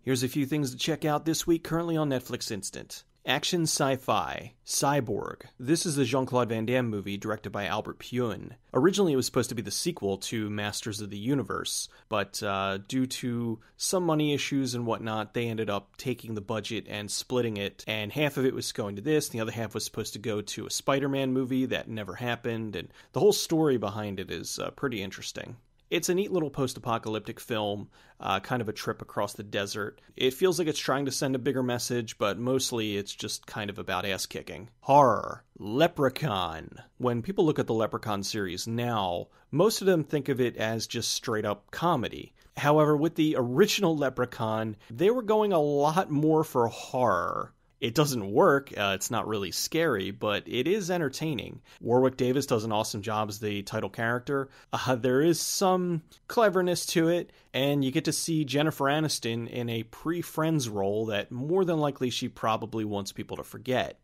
Here's a few things to check out this week currently on Netflix Instant. Action sci-fi, Cyborg. This is the Jean-Claude Van Damme movie directed by Albert Pyun. Originally it was supposed to be the sequel to Masters of the Universe, but due to some money issues and whatnot, they ended up taking the budget and splitting it, and half of it was going to this, and the other half was supposed to go to a Spider-Man movie that never happened, and the whole story behind it is pretty interesting. It's a neat little post-apocalyptic film, kind of a trip across the desert. It feels like it's trying to send a bigger message, but mostly it's just kind of about ass-kicking. Horror. Leprechaun. When people look at the Leprechaun series now, most of them think of it as just straight-up comedy. However, with the original Leprechaun, they were going a lot more for horror. It doesn't work, it's not really scary, but it is entertaining. Warwick Davis does an awesome job as the title character. There is some cleverness to it, and you get to see Jennifer Aniston in a pre-Friends role that more than likely she probably wants people to forget.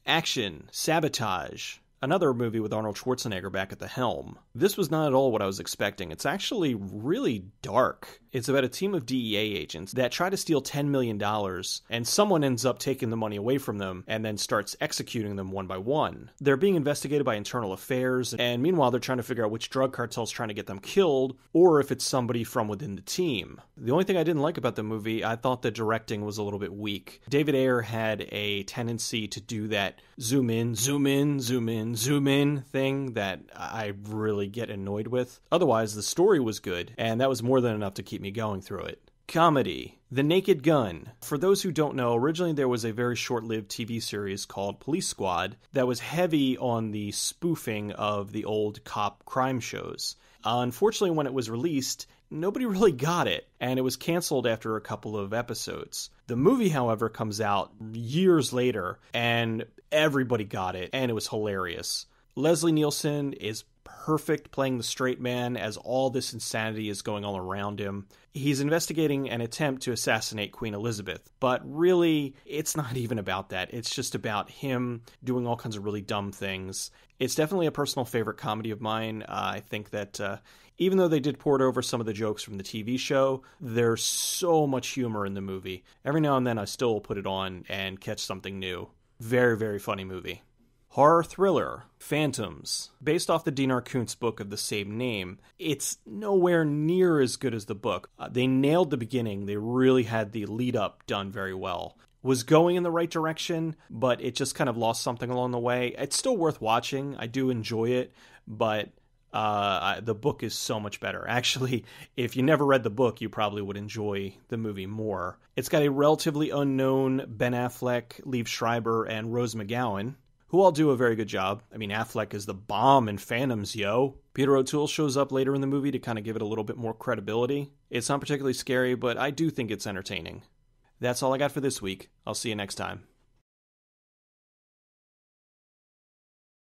Action, Sabotage. Another movie with Arnold Schwarzenegger back at the helm. This was not at all what I was expecting. It's actually really dark. It's about a team of DEA agents that try to steal $10 million, and someone ends up taking the money away from them and then starts executing them one by one. They're being investigated by internal affairs, and meanwhile they're trying to figure out which drug cartel's trying to get them killed, or if it's somebody from within the team. The only thing I didn't like about the movie, I thought the directing was a little bit weak. David Ayer had a tendency to do that zoom in, zoom in, zoom in, zoom in thing that I really get annoyed with. Otherwise, the story was good, and that was more than enough to keep me going through it. Comedy. The Naked Gun. For those who don't know, originally there was a very short-lived TV series called Police Squad that was heavy on the spoofing of the old cop crime shows. Unfortunately, when it was released, nobody really got it, and it was canceled after a couple of episodes. The movie, however, comes out years later, and everybody got it, and it was hilarious. Leslie Nielsen is perfect playing the straight man as all this insanity is going all around him. He's investigating an attempt to assassinate Queen Elizabeth, but really, it's not even about that. It's just about him doing all kinds of really dumb things. It's definitely a personal favorite comedy of mine. I think that even though they did port over some of the jokes from the TV show, there's so much humor in the movie. Every now and then I still put it on and catch something new. Very, very funny movie. Horror thriller, Phantoms. Based off the Dinar Kuntz book of the same name, it's nowhere near as good as the book. They nailed the beginning. They really had the lead up done very well. Was going in the right direction, but it just kind of lost something along the way. It's still worth watching. I do enjoy it, but the book is so much better. Actually, if you never read the book, you probably would enjoy the movie more. It's got a relatively unknown Ben Affleck, Liev Schreiber, and Rose McGowan, who all do a very good job. I mean, Affleck is the bomb in Phantoms, yo. Peter O'Toole shows up later in the movie to kind of give it a little bit more credibility. It's not particularly scary, but I do think it's entertaining. That's all I got for this week. I'll see you next time.